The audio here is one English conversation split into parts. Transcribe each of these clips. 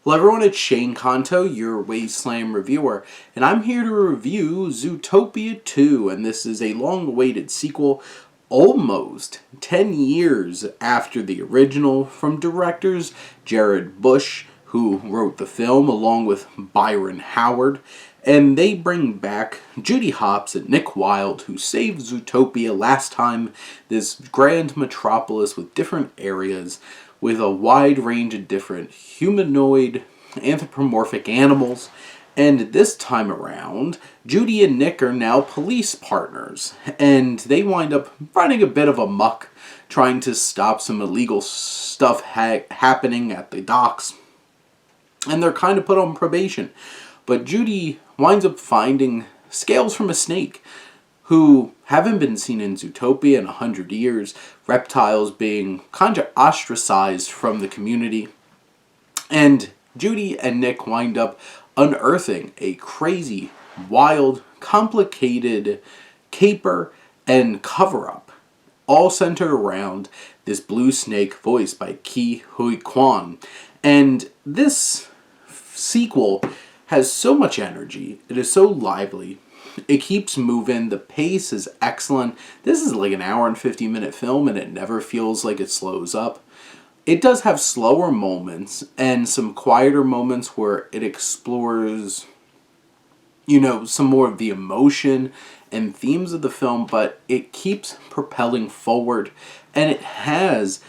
Hello everyone, it's Shane Kanto, your Wasteland reviewer, and I'm here to review Zootopia 2, and this is a long-awaited sequel, almost 10 years after the original, from directors Jared Bush, who wrote the film, along with Byron Howard, and they bring back Judy Hopps and Nick Wilde, who saved Zootopia last time, this grand metropolis with different areas, with a wide range of different humanoid, anthropomorphic animals. And this time around, Judy and Nick are now police partners, and they wind up running a bit of a muck, trying to stop some illegal stuff happening at the docks. And they're kind of put on probation. But Judy winds up finding scales from a snake, who haven't been seen in Zootopia in 100 years, reptiles being kind of ostracized from the community. And Judy and Nick wind up unearthing a crazy, wild, complicated caper and cover-up, all centered around this blue snake voiced by Ke Huy Quan. And this sequel has so much energy, it is so lively, it keeps moving, the pace is excellent. This is like an hour and 50-minute film and it never feels like it slows up. It does have slower moments and some quieter moments where it explores, some more of the emotion and themes of the film, but it keeps propelling forward, and it has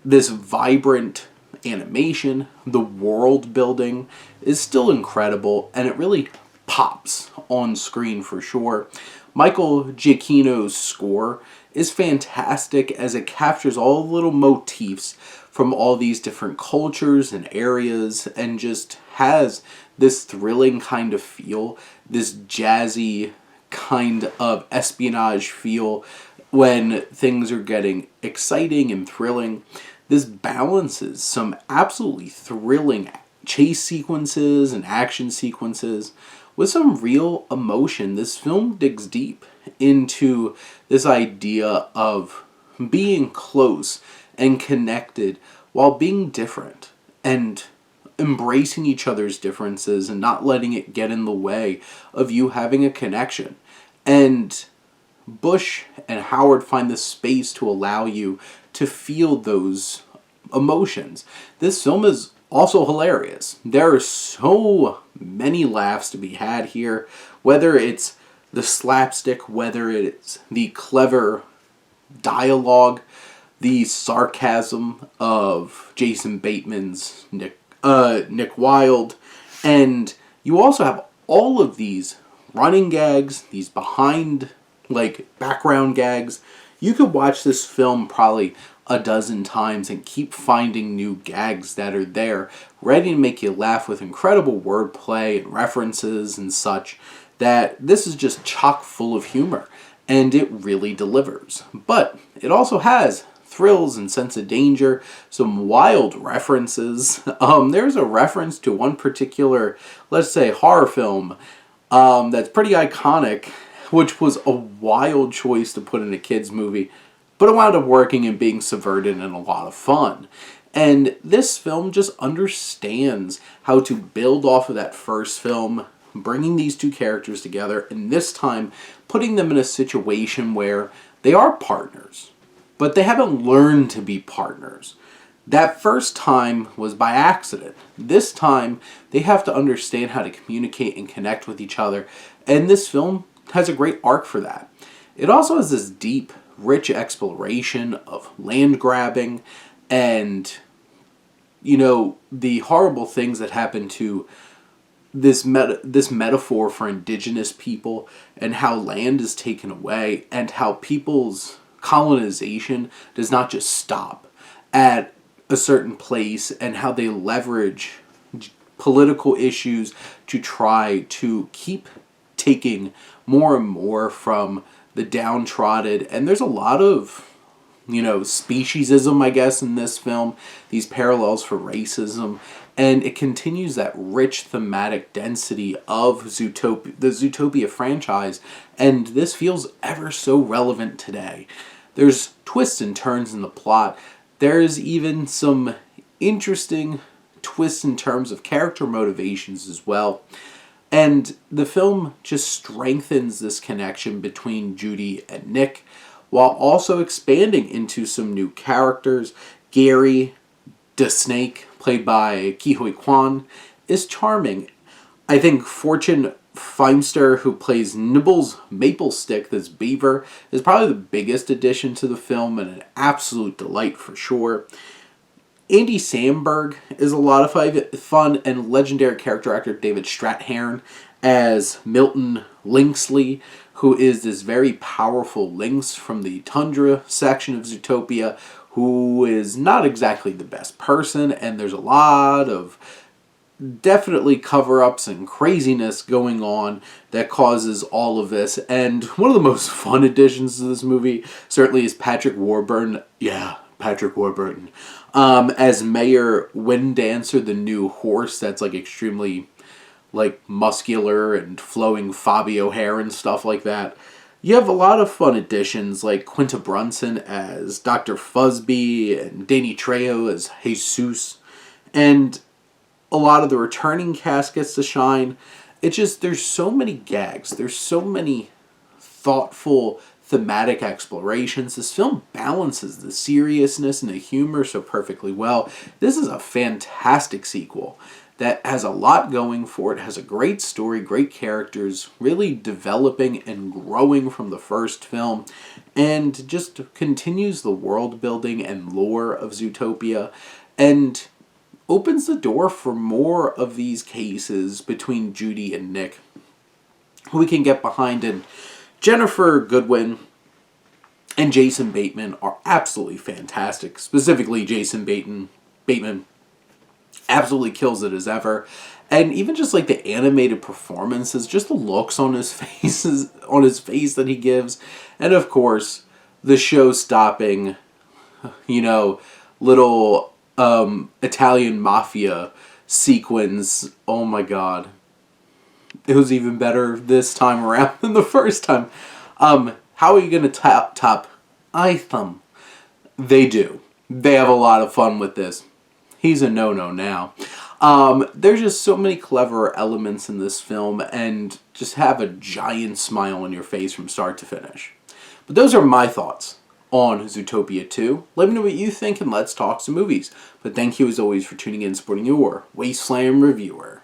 this vibrant animation. The world building is still incredible, and it really pops on screen for sure. Michael Giacchino's score is fantastic as it captures all the little motifs from all these different cultures and areas, and just has this thrilling kind of feel, this jazzy kind of espionage feel when things are getting exciting and thrilling. This balances some absolutely thrilling chase sequences and action sequences with some real emotion. This film digs deep into this idea of being close and connected while being different, and embracing each other's differences and not letting it get in the way of you having a connection. And Bush and Howard find the space to allow you to feel those emotions. This film is also hilarious. There are so many laughs to be had here, whether it's the slapstick, whether it's the clever dialogue, the sarcasm of Jason Bateman's Nick Wilde, and you also have all of these running gags, these background gags. You could watch this film probably a dozen times and keep finding new gags that are there, ready to make you laugh, with incredible wordplay and references and such, that this is just chock full of humor, and it really delivers. But it also has thrills and sense of danger, some wild references. There's a reference to one particular, let's say, horror film that's pretty iconic, which was a wild choice to put in a kid's movie, but it wound up working and being subverted and a lot of fun. And this film just understands how to build off of that first film, bringing these two characters together, and this time putting them in a situation where they are partners, but they haven't learned to be partners. That first time was by accident. This time, they have to understand how to communicate and connect with each other, and this film has a great arc for that. It also has this deep, rich exploration of land grabbing and, the horrible things that happen to this metaphor for indigenous people, and how land is taken away, and how people's colonization does not just stop at a certain place, and how they leverage political issues to try to keep taking more and more from the downtrodden. And there's a lot of, speciesism, I guess, in this film, these parallels for racism, and it continues that rich thematic density of Zootopia, the Zootopia franchise, and this feels ever so relevant today. There's twists and turns in the plot. There's even some interesting twists in terms of character motivations as well. And the film just strengthens this connection between Judy and Nick, while also expanding into some new characters. Gary, the snake, played by Ke Huy Quan, is charming. I think Fortune Feimster, who plays Nibbles Maplestick, this beaver, is probably the biggest addition to the film and an absolute delight for sure. Andy Samberg is a lot of fun, and legendary character actor David Strathairn as Milton Linksley, who is this very powerful lynx from the tundra section of Zootopia, who is not exactly the best person, and there's a lot of definitely cover-ups and craziness going on that causes all of this. And one of the most fun additions to this movie certainly is Patrick Warburton. Yeah, Patrick Warburton. As Mayor Winddancer, the new horse that's like extremely like muscular and flowing Fabio hair and stuff like that. You have a lot of fun additions like Quinta Brunson as Dr. Fuzby and Danny Trejo as Jesus. And a lot of the returning cast gets to shine. It's just, there's so many gags. There's so many thoughtful thematic explorations. This film balances the seriousness and the humor so perfectly well. This is a fantastic sequel that has a lot going for it, has a great story, great characters, really developing and growing from the first film, and just continues the world building and lore of Zootopia, and opens the door for more of these cases between Judy and Nick, who we can get behind. And Jennifer Goodwin and Jason Bateman are absolutely fantastic. Specifically, Jason Bateman absolutely kills it as ever. And even just like the animated performances, just the looks on his face that he gives. And of course, the show-stopping, little Italian mafia sequence. Oh my god. It was even better this time around than the first time. How are you going to top Itham? They do. They have a lot of fun with this. He's a no-no now. There's just so many clever elements in this film, and just have a giant smile on your face from start to finish. But those are my thoughts on Zootopia 2. Let me know what you think, and let's talk some movies. But thank you as always for tuning in and supporting your Wasteland reviewer.